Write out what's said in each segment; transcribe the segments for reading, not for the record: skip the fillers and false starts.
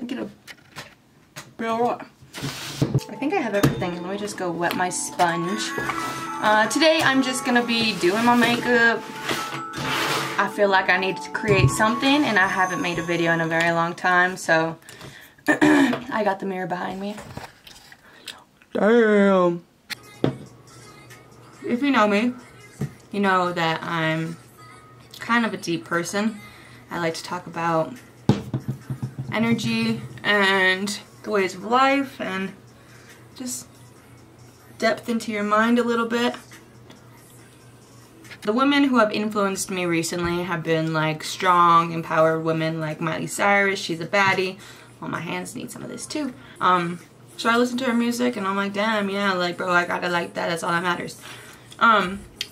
get a real rock. I think I have everything. Let me just go wet my sponge. Today I'm just gonna be doing my makeup. I feel like I need to create something and I haven't made a video in a very long time, so I got the mirror behind me. Damn. If you know me, you know that I'm kind of a deep person. I like to talk about energy and the ways of life and just depth into your mind a little bit. The women who have influenced me recently have been like strong, empowered women like Miley Cyrus. She's a baddie. Well, my hands need some of this too. So I listen to her music and I'm like, damn, yeah, like, bro, I gotta like that. That's all that matters.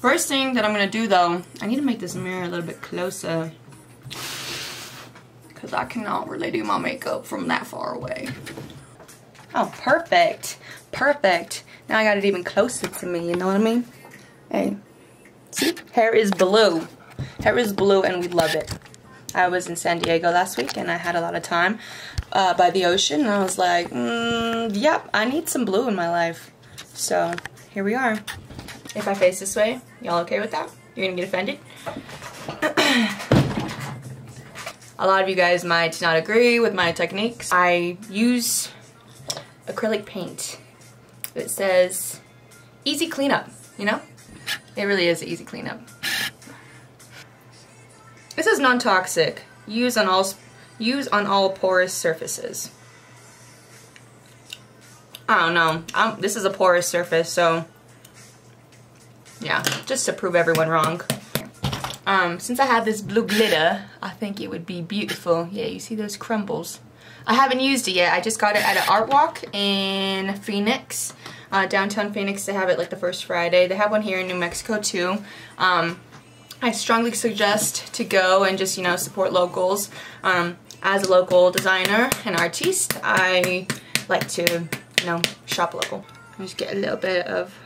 First thing that I'm gonna do though, I need to make this mirror a little bit closer because I cannot really do my makeup from that far away. Oh, perfect. Perfect. Now I got it even closer to me, you know what I mean? Hey, see? Hair is blue. Hair is blue and we love it. I was in San Diego last week and I had a lot of time by the ocean and I was like, yep, I need some blue in my life. So, here we are. If I face this way, y'all okay with that? You're gonna get offended? A lot of you guys might not agree with my techniques. I use acrylic paint. It says easy cleanup, you know? It really is easy cleanup. This is non-toxic. Use on all porous surfaces. I don't know. This is a porous surface, so yeah, just to prove everyone wrong. Since I have this blue glitter, I think it would be beautiful. Yeah, you see those crumbles? I haven't used it yet. I just got it at an art walk in Phoenix, downtown Phoenix. They have it like the first Friday. They have one here in New Mexico too. I strongly suggest to go and just, you know, support locals. As a local designer and artiste, I like to, you know, shop local. I just get a little bit of,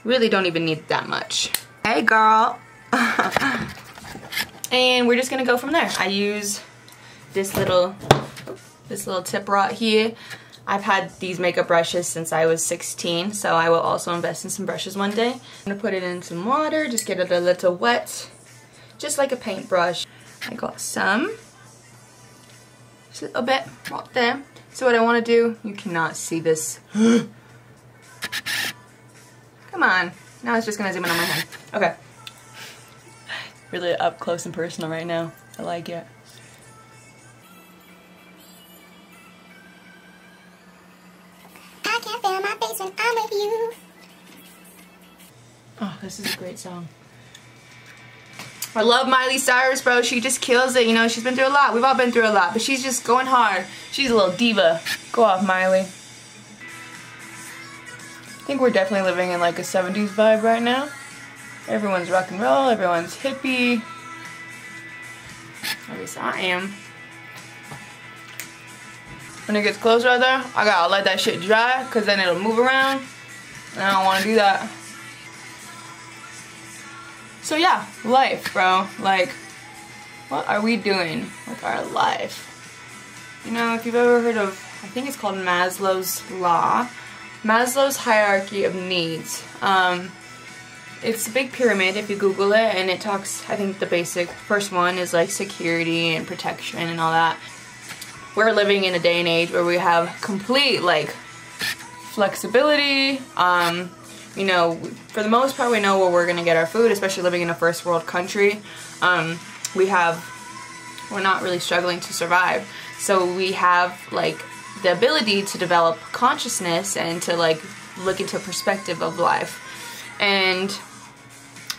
really don't even need that much. Hey girl. And we're just gonna go from there. I use this little tip rod here. I've had these makeup brushes since I was 16, so I will also invest in some brushes one day. I'm gonna put it in some water, just get it a little wet, just like a paintbrush. I got some, just a little bit right there. So what I wanna do, you cannot see this. Come on, now it's just gonna zoom in on my hand. Okay. Really up close and personal right now. I like it. I can't feel my face when I'm with you. Oh, this is a great song. I love Miley Cyrus, bro. She just kills it, you know. She's been through a lot. We've all been through a lot, but she's just going hard. She's a little diva. Go off, Miley. I think we're definitely living in like a 70s vibe right now. Everyone's rock and roll, everyone's hippie. At least I am. When it gets close right there, I gotta let that shit dry because then it'll move around. And I don't want to do that. So yeah, life, bro. Like, what are we doing with our life? You know, if you've ever heard of, I think it's called Maslow's Law. Maslow's hierarchy of needs. It's a big pyramid if you Google it, and it talks, I think the basic first one is like security and protection and all that. We're living in a day and age where we have complete like flexibility. You know, for the most part we know where we're gonna get our food, especially living in a first world country. We're not really struggling to survive. So we have like the ability to develop consciousness and to like look into a perspective of life. And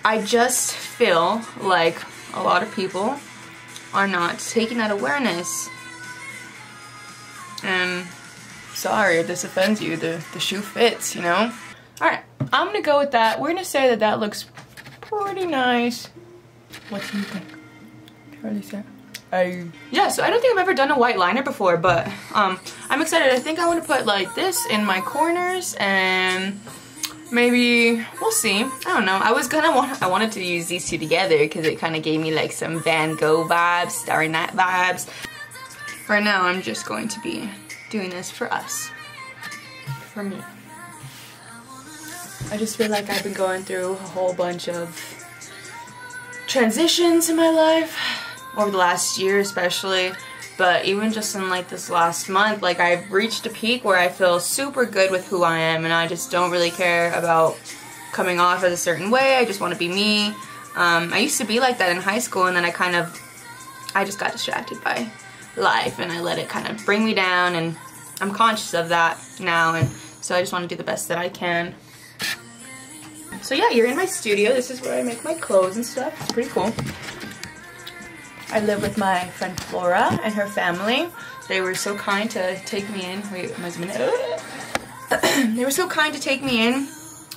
I just feel like a lot of people are not taking that awareness. And sorry if this offends you, the shoe fits, you know? Alright, I'm gonna go with that. We're gonna say that that looks pretty nice. What do you think? Charlie said. Yeah, so I don't think I've ever done a white liner before, but I'm excited. I think I want to put like this in my corners and maybe, we'll see. I don't know. I wanted to use these two together because it kind of gave me like some Van Gogh vibes, Starry Night vibes. right now I'm just going to be doing this for us. For me. I just feel like I've been going through a whole bunch of transitions in my life over the last year especially, but even just in like this last month, like I've reached a peak where I feel super good with who I am and I just don't really care about coming off as a certain way. I just want to be me. I used to be like that in high school, and then I just got distracted by life and I let it kind of bring me down, and I'm conscious of that now, and so I just want to do the best that I can. So yeah, you're in my studio. This is where I make my clothes and stuff. It's pretty cool. I live with my friend Flora and her family. They were so kind to take me in. Wait, a minute. They were so kind to take me in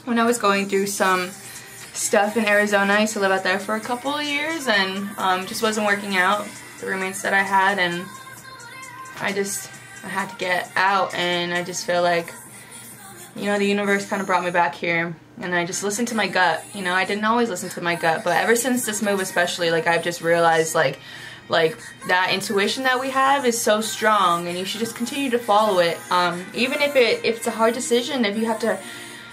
when I was going through some stuff in Arizona. I used to live out there for a couple of years, and just wasn't working out, the roommates that I had, and I had to get out, and I just feel like, you know, the universe kind of brought me back here, and I just listened to my gut. You know, I didn't always listen to my gut, but ever since this move especially, like, I've just realized, like that intuition that we have is so strong, and you should just continue to follow it. Even if it's a hard decision, if you have to,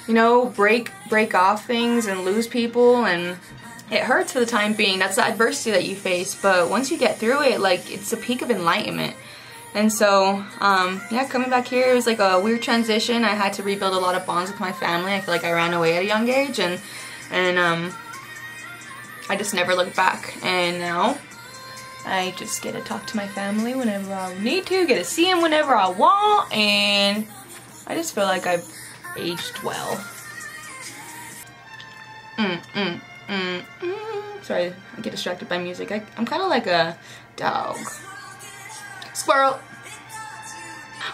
you know, break off things and lose people, and it hurts for the time being. That's the adversity that you face, but once you get through it, like, it's a peak of enlightenment. And so, yeah, coming back here, it was like a weird transition. I had to rebuild a lot of bonds with my family. I feel like I ran away at a young age, and I just never looked back. And now, I just get to talk to my family whenever I need to, get to see them whenever I want, and I just feel like I've aged well. Sorry, I get distracted by music. I'm kind of like a dog. Squirrel!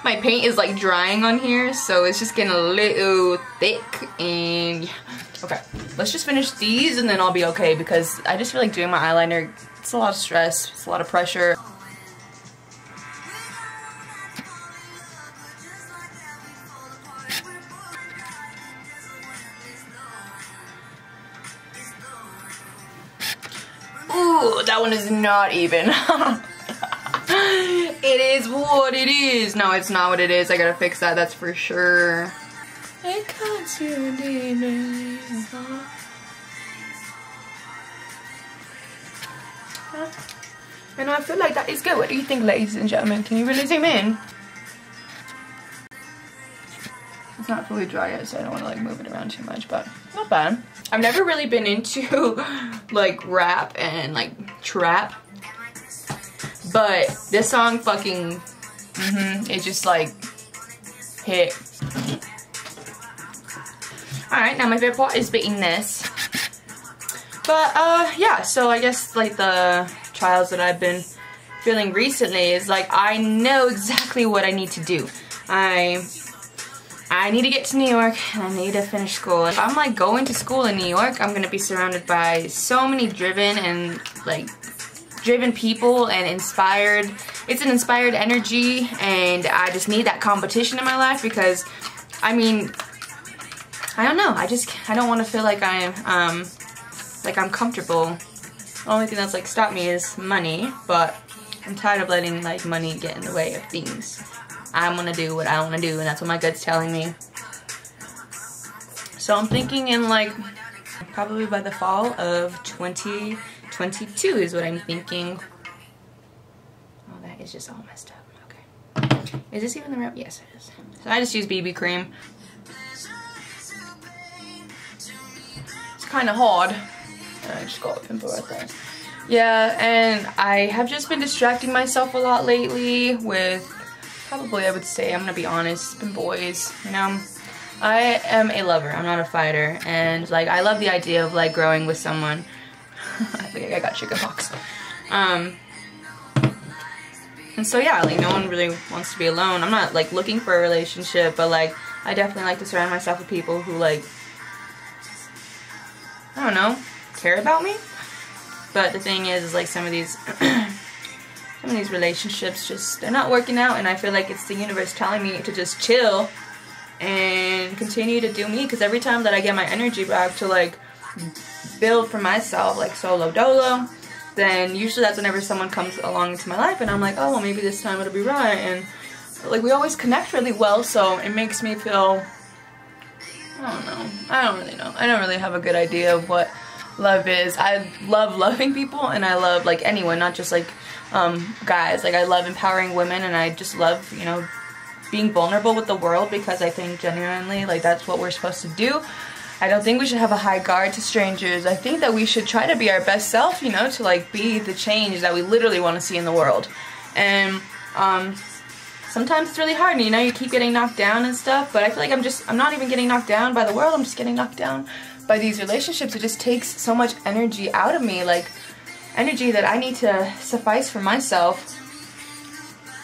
My paint is like drying on here, so it's just getting a little thick, and yeah. Okay, let's just finish these and then I'll be okay, because I just feel like doing my eyeliner, it's a lot of stress, it's a lot of pressure. Ooh, that one is not even. It is what it is. No, it's not what it is. I gotta fix that, that's for sure. And I feel like that is good. What do you think, ladies and gentlemen? Can you really zoom in? It's not fully dry yet, so I don't want to like move it around too much, but not bad. I've never really been into like rap and like trap, but this song fucking, it just like hit. Alright, now my favorite part is beating this. But yeah, so I guess like the trials that I've been feeling recently is like I know exactly what I need to do. I need to get to New York and I need to finish school. If I'm like going to school in New York, I'm gonna be surrounded by so many driven people and inspired. It's an inspired energy, and I just need that competition in my life, because I mean, I don't know, I don't want to feel like I'm comfortable. The only thing that's like stopped me is money, but I'm tired of letting like money get in the way of things. I'm gonna do what I want to do, and that's what my gut's telling me. So I'm thinking in like probably by the fall of 2022 is what I'm thinking. Oh, that is just all messed up. Okay. Is this even the right? Yes, it is. So I just use BB cream. It's kind of hard. I just got a pimple right there. Yeah, and I have just been distracting myself a lot lately with, probably I would say, I'm gonna be honest, been boys, you know. I am a lover, I'm not a fighter, and like I love the idea of like growing with someone. I think I got chickenpox. And so yeah, like no one really wants to be alone. I'm not like looking for a relationship, but like I definitely like to surround myself with people who like, I don't know, care about me. But the thing is like some of these relationships just, they're not working out, and I feel like it's the universe telling me to just chill and continue to do me, because every time that I get my energy back to like build for myself, like solo dolo, then usually that's whenever someone comes along into my life and I'm like, oh, well, maybe this time it'll be right. And like, we always connect really well, so it makes me feel, I don't know. I don't really know. I don't really have a good idea of what love is. I love loving people, and I love like anyone, not just like guys. Like, I love empowering women, and I just love, you know, being vulnerable with the world, because I think genuinely like that's what we're supposed to do. I don't think we should have a high guard to strangers. I think that we should try to be our best self, you know, to like be the change that we literally want to see in the world. And sometimes it's really hard, you know, you keep getting knocked down and stuff, but I feel like I'm not even getting knocked down by the world, I'm just getting knocked down by these relationships. It just takes so much energy out of me, like energy that I need to suffice for myself.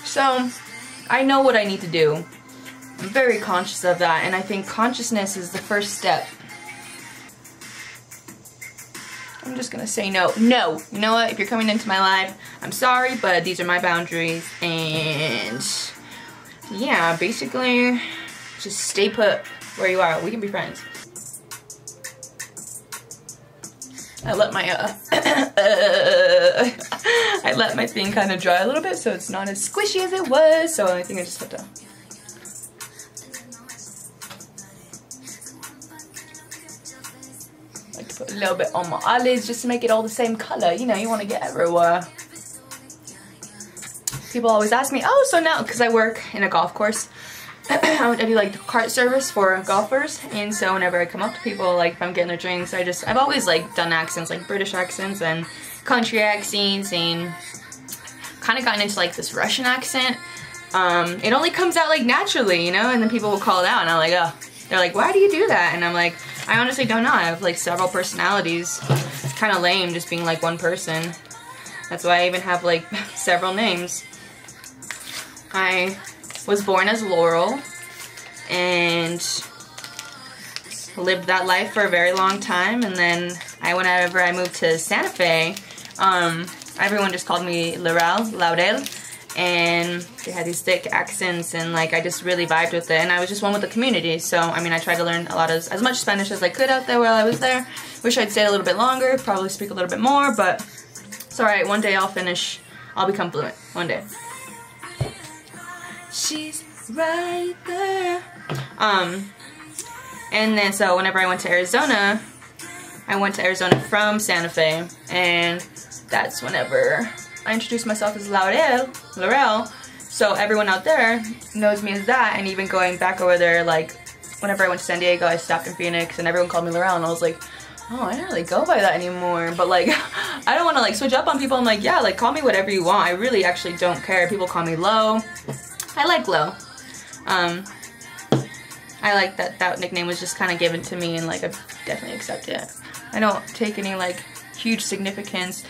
So I know what I need to do. I'm very conscious of that, and I think consciousness is the first step. I'm just gonna say no. No! You know what? If you're coming into my life, I'm sorry, but these are my boundaries, and yeah, basically, just stay put where you are. We can be friends. I let my I let my thing kind of dry a little bit, so it's not as squishy as it was. So I think I just have to. Like to put a little bit on my eyelids just to make it all the same color. You know, you want to get everywhere. People always ask me, oh, so now, because I work in a golf course, I do like the cart service for golfers, and so whenever I come up to people, like if I'm getting their drinks, I've always like done accents, like British accents and country accents, and kind of gotten into like this Russian accent. It only comes out like naturally, you know, and then people will call it out, and I'm like, oh, they're like, why do you do that? And I'm like, I honestly don't know. I have like several personalities. It's kind of lame just being like one person. That's why I even have like several names. I was born as Laurel and lived that life for a very long time, and then whenever I moved to Santa Fe, everyone just called me Laurel, and they had these thick accents, and like I just really vibed with it, and I was just one with the community. So I mean, I tried to learn as much Spanish as I could out there while I was there. Wish I'd stayed a little bit longer, probably speak a little bit more, but it's alright. One day I'll become fluent, one day. She's right there. And then so whenever I went to Arizona from Santa Fe, and that's whenever I introduced myself as Laurel. So everyone out there knows me as that, and even going back over there, like whenever I went to San Diego, I stopped in Phoenix, and everyone called me Laurel, and I was like, oh, I don't really go by that anymore. But like, I don't want to like switch up on people. I'm like, yeah, like call me whatever you want. I really actually don't care. People call me Lo. I like Lo. I like that nickname was just kind of given to me, and like I definitely accept it. I don't take any like huge significance.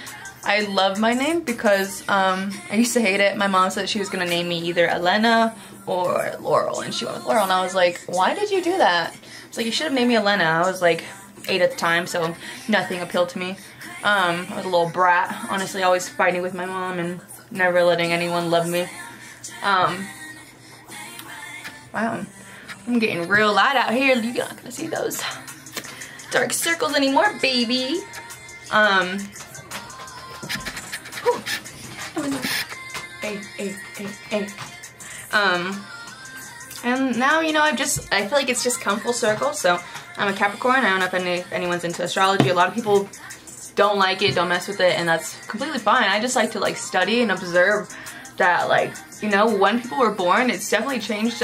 I love my name because I used to hate it. My mom said she was gonna name me either Elena or Laurel, and she went with Laurel, and I was like, why did you do that? It's like, you should have named me Elena. I was like 8 at the time, so nothing appealed to me. I was a little brat, honestly, always fighting with my mom and never letting anyone love me. Wow, I'm getting real light out here. You're not gonna see those dark circles anymore, baby. And now, you know, I feel like it's just come full circle. So I'm a Capricorn. I don't know if anyone's into astrology. A lot of people don't like it, don't mess with it, and that's completely fine. I just like to like study and observe that, like, you know, when people were born, it's definitely changed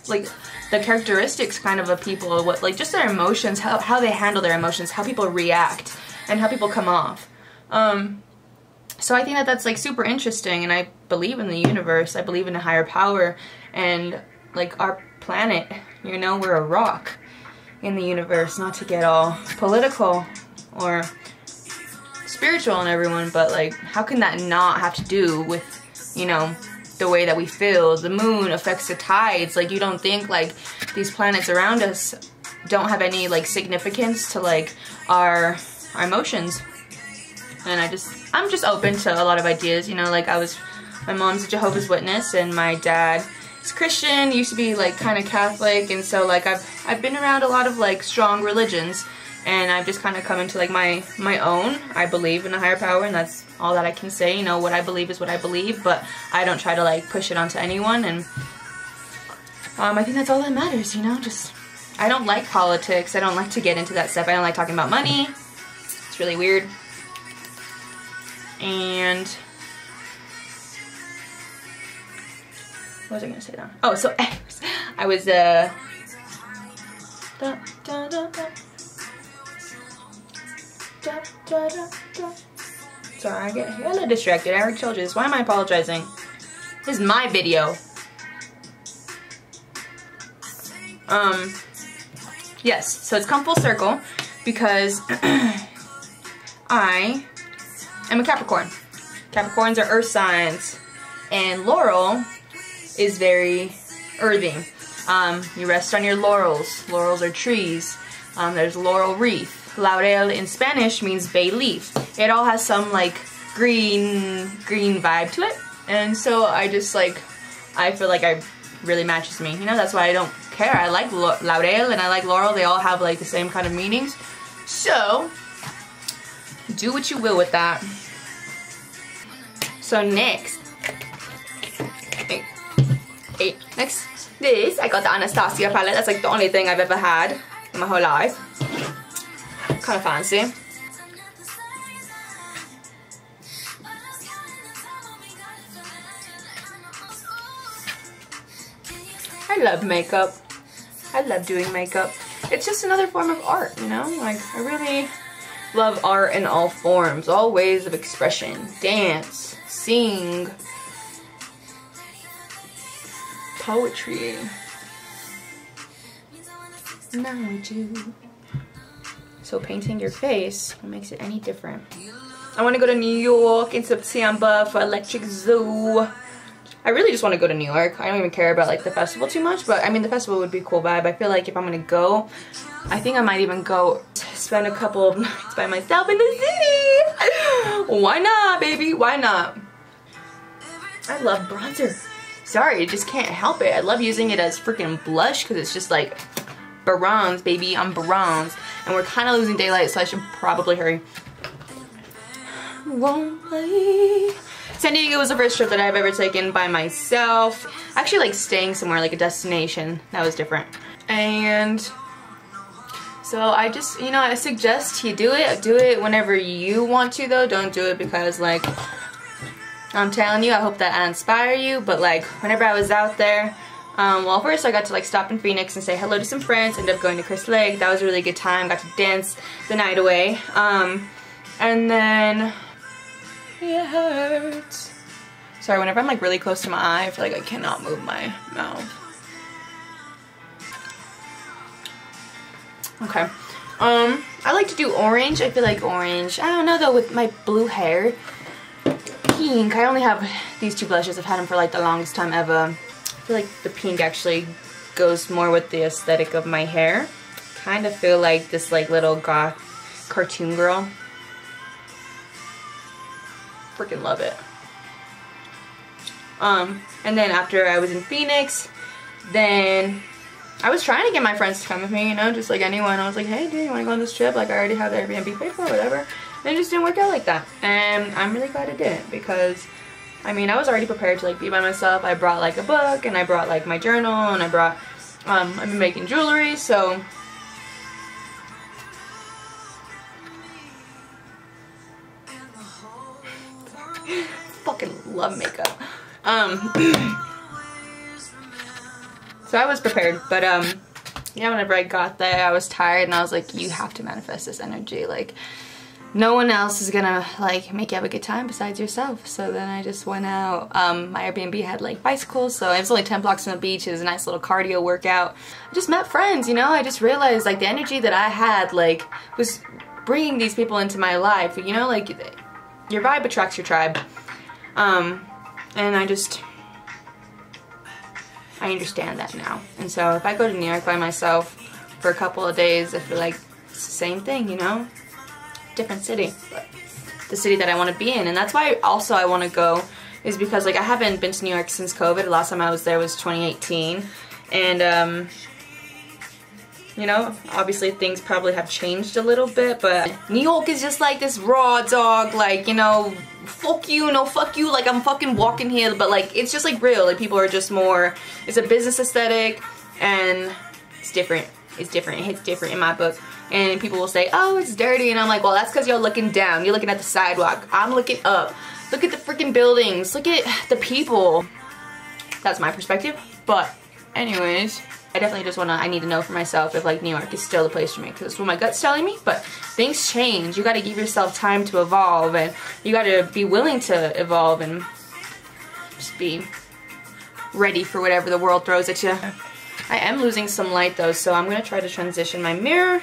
like the characteristics kind of people, what, like just their emotions, how they handle their emotions, how people react, and how people come off. So I think that that's like super interesting, and I believe in the universe. I believe in a higher power, and like our planet, you know, we're a rock in the universe. Not to get all political or spiritual on everyone, but like, how can that not have to do with, you know, the way that we feel? The moon affects the tides. Like, you don't think like these planets around us don't have any like significance to like our emotions? And I'm just open to a lot of ideas, you know, like my mom's a Jehovah's Witness, and my dad is Christian, used to be like kind of Catholic, and so like I've been around a lot of like strong religions, and I've just kind of come into like my own. I believe in a higher power, and that's all that I can say. You know, what I believe is what I believe, but I don't try to like push it onto anyone, and I think that's all that matters, you know. Just, I don't like politics. I don't like to get into that stuff. I don't like talking about money. It's really weird. And what was I gonna say now? Oh, so I was sorry, I get a little distracted. I already told you this. Why am I apologizing? This is my video. Yes, so it's come full circle because I am a Capricorn. Capricorns are earth signs, and Laurel is very earthy. You rest on your laurels. Laurels are trees. There's laurel wreath. Laurel in Spanish means bay leaf. It all has some like green vibe to it, and so I just like, I feel like it really matches me. You know, that's why I don't care. I like laurel and I like laurel. They all have like the same kind of meanings. So do what you will with that. So next, next, this, I got the Anastasia palette. That's like the only thing I've ever had in my whole life. Kind of fancy. I love makeup. I love doing makeup. It's just another form of art, you know? Like, I really love art in all forms, all ways of expression. Dance, sing, poetry. Now we do. So painting your face, what makes it any different? I want to go to New York in September for Electric Zoo. I really just want to go to New York. I don't even care about like the festival too much, but I mean the festival would be a cool vibe. I feel like if I'm gonna go, I think I might even go spend a couple of nights by myself in the city. Why not, baby? Why not? I love bronzer. Sorry, I just can't help it. I love using it as freaking blush because it's just like bronze, baby. I'm bronze. And we're kind of losing daylight, so I should probably hurry. San Diego was the first trip that I've ever taken by myself. Actually, like staying somewhere, like a destination. That was different. And so I just, you know, I suggest you do it. Do it whenever you want to, though. Don't do it because, like, I'm telling you, I hope that I inspire you. But, like, whenever I was out there, well, first I got to like stop in Phoenix and say hello to some friends. Ended up going to Chris Lake. That was a really good time. Got to dance the night away. And then it hurts. Sorry, whenever I'm like really close to my eye, I feel like I cannot move my mouth. Okay. I like to do orange. I feel like orange. I don't know though, with my blue hair. Pink. I only have these two blushes. I've had them for like the longest time ever. I feel like the pink actually goes more with the aesthetic of my hair. Kind of feel like this like little goth cartoon girl. Freaking love it. And then after I was in Phoenix, then I was trying to get my friends to come with me, you know, just like anyone. I was like, hey dude, you want to go on this trip? Like I already have the Airbnb paid for, whatever. And it just didn't work out like that. And I'm really glad it didn't because I mean, I was already prepared to like be by myself. I brought like a book and I brought like my journal and I brought, I've been making jewelry, so. Fucking love makeup. So I was prepared, but yeah, whenever I got there, I was tired and I was like, you have to manifest this energy. Like, no one else is gonna like make you have a good time besides yourself. So then I just went out. My Airbnb had like bicycles, so it was only 10 blocks from the beach. It was a nice little cardio workout. I just met friends, you know. I just realized like the energy that I had like was bringing these people into my life. You know, like your vibe attracts your tribe. And I understand that now. And so if I go to New York by myself for a couple of days, I feel like it's the same thing, you know? Different city, but the city that I want to be in. And that's why also I want to go, is because like I haven't been to New York since COVID. The last time I was there was 2018. And You know, obviously things probably have changed a little bit, but New York is just like this raw dog, like, you know, fuck you, no fuck you, like I'm fucking walking here, but like it's just like real, like people are just more, it's a business aesthetic, and it's different. It's different. It hits different in my book. And people will say, oh, it's dirty, and I'm like, well, that's because you're looking down. You're looking at the sidewalk. I'm looking up. Look at the freaking buildings. Look at the people. That's my perspective. But anyways, I definitely just wanna, I need to know for myself if like New York is still the place for me, because that's what my gut's telling me. But things change. You gotta give yourself time to evolve, and you gotta be willing to evolve and just be ready for whatever the world throws at you. I am losing some light though, so I'm gonna try to transition my mirror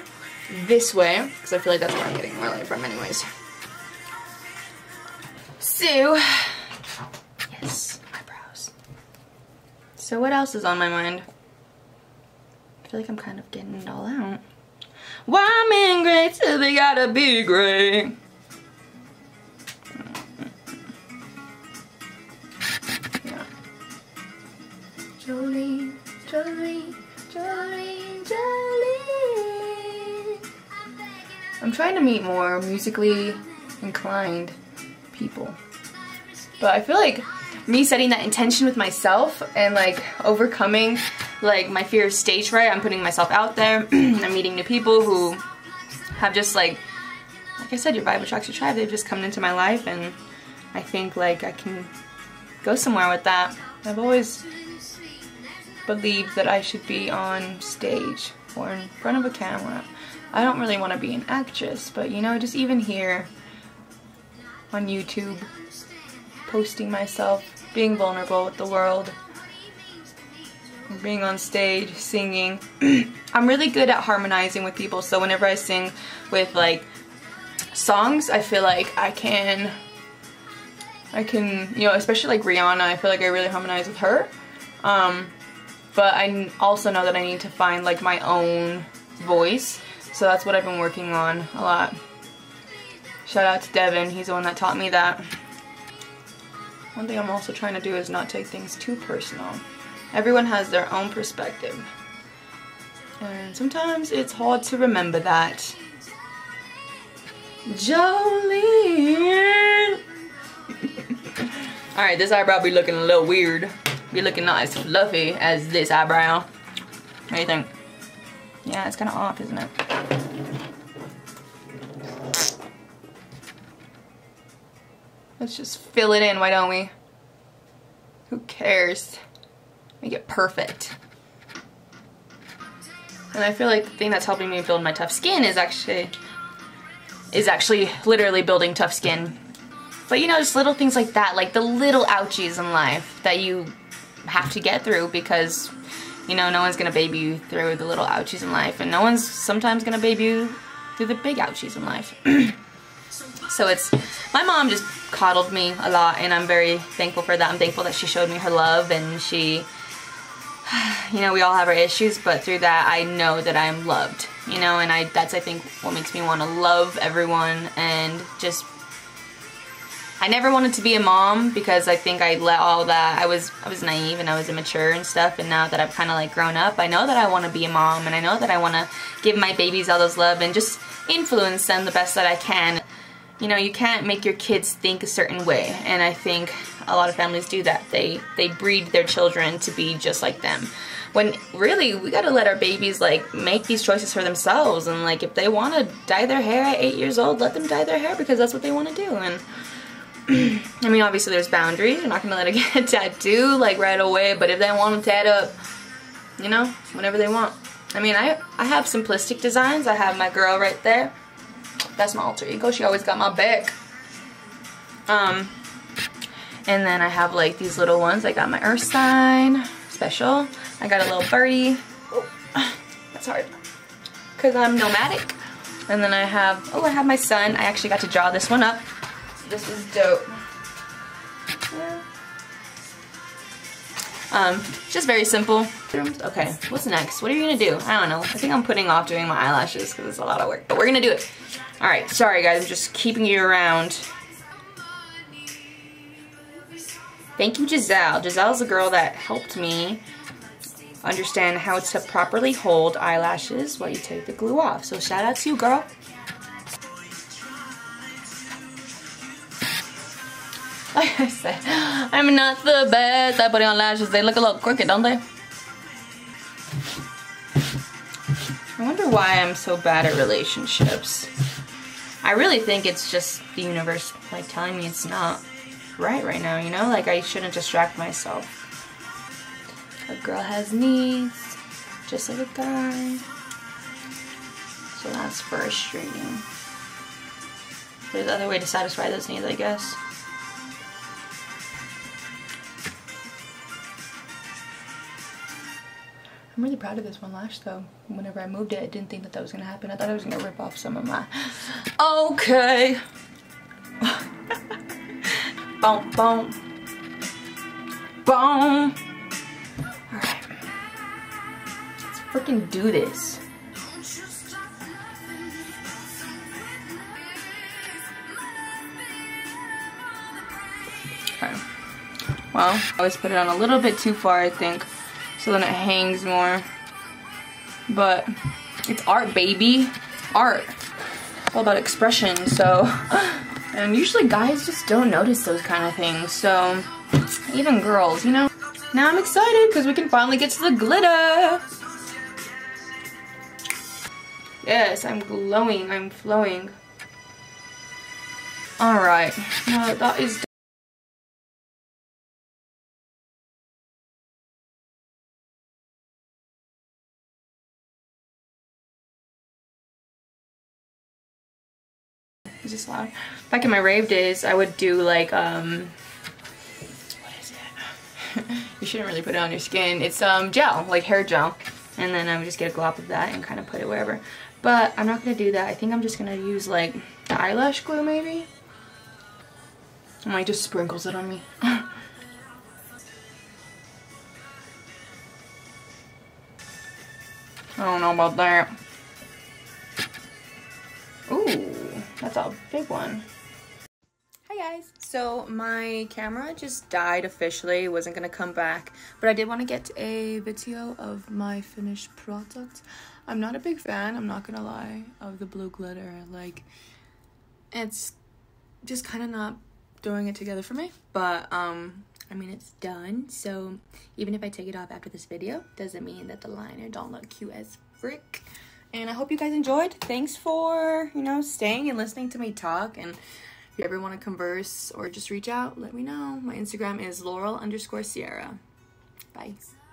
this way, because I feel like that's where I'm getting more light from anyways. So, yes, eyebrows. So what else is on my mind? I feel like I'm kind of getting it all out. Why men great till they gotta be great? Yeah. Jolene, Jolene, Jolene, Jolene. I'm trying to meet more musically inclined people. But I feel like me setting that intention with myself and like overcoming like my fear of stage fright, I'm putting myself out there. I'm meeting new people who have just like I said, your vibe attracts your tribe. They've just come into my life, and I think like I can go somewhere with that. I've always believed that I should be on stage or in front of a camera. I don't really want to be an actress, but you know, just even here on YouTube, posting myself, being vulnerable with the world, being on stage, singing. I'm really good at harmonizing with people, so whenever I sing with like songs, I feel like I can, you know, especially like Rihanna, I feel like I really harmonize with her. But I also know that I need to find like my own voice, so that's what I've been working on a lot. Shout out to Devin, he's the one that taught me that. One thing I'm also trying to do is not take things too personal. Everyone has their own perspective, and sometimes it's hard to remember that. Jolene! Alright, this eyebrow be looking a little weird. Be looking not as fluffy as this eyebrow. What do you think? Yeah, it's kind of off, isn't it? Let's just fill it in, why don't we? Who cares? Make it perfect. And I feel like the thing that's helping me build my tough skin is actually literally building tough skin. But you know, just little things like that, like the little ouchies in life that you have to get through, because you know, no one's gonna baby you through the little ouchies in life, and no one's sometimes gonna baby you through the big ouchies in life. So it's, my mom just coddled me a lot, and I'm very thankful for that. I'm thankful that she showed me her love, and she, you know, we all have our issues, but through that I know that I'm loved, you know, and that's I think what makes me want to love everyone. And just, I never wanted to be a mom, because I think I let all that, I was naive and I was immature and stuff, and now that I've kind of like grown up, I know that I want to be a mom, and I know that I want to give my babies all this love and just influence them the best that I can. You know, you can't make your kids think a certain way, and I think a lot of families do that. They breed their children to be just like them, when really we gotta let our babies like make these choices for themselves. And like, if they want to dye their hair at 8 years old, let them dye their hair, because that's what they want to do. And I mean, obviously there's boundaries. You're not gonna let it get a tattoo like right away, but if they want to tat up, you know, whenever they want. I mean, I have simplistic designs. I have my girl right there. That's my alter ego. She always got my back. And then I have like these little ones. I got my earth sign special. I got a little birdie. Oh, that's hard, because I'm nomadic. And then I have, oh, I have my sun. I actually got to draw this one up. This is dope. Just very simple. Okay, what's next? What are you gonna do? I don't know. I think I'm putting off doing my eyelashes because it's a lot of work, but we're gonna do it. All right, sorry guys, I'm just keeping you around. Thank you, Giselle. Giselle's the girl that helped me understand how to properly hold eyelashes while you take the glue off. So shout out to you, girl. Like I said, I'm not the best at putting on lashes. They look a little crooked, don't they? I wonder why I'm so bad at relationships. I really think it's just the universe like telling me it's not right now, you know? Like I shouldn't distract myself. A girl has needs, just like a guy. So that's frustrating. There's another way to satisfy those needs, I guess. I'm really proud of this one lash though. Whenever I moved it, I didn't think that was gonna happen. I thought I was gonna rip off some of my... Okay. Boom, boom. Boom. Alright. Let's freaking do this. Okay. Well, I always put it on a little bit too far, I think. So then it hangs more. But it's art, baby. Art. All about expression, so. And usually guys just don't notice those kind of things. So even girls, you know. Now I'm excited because we can finally get to the glitter. Yes, I'm glowing. I'm flowing. Alright. Now that is done. Is this loud? Back in my rave days, I would do like, what is it? You shouldn't really put it on your skin. It's gel, like hair gel. And then I would just get a glop of that and kind of put it wherever. But I'm not going to do that. I think I'm just going to use like the eyelash glue maybe. I might just sprinkles it on me. I don't know about that. Ooh. That's a big one. Hi guys. So my camera just died officially. It wasn't gonna come back, but I did want to get a video of my finished product. I'm not a big fan, I'm not gonna lie, of the blue glitter. Like, it's just kind of not throwing it together for me. But I mean, it's done. So even if I take it off after this video, doesn't mean that the liner don't look cute as frick. And I hope you guys enjoyed. Thanks for, you know, staying and listening to me talk. And if you ever want to converse or just reach out, let me know. My Instagram is Laurel_Sierra. Bye.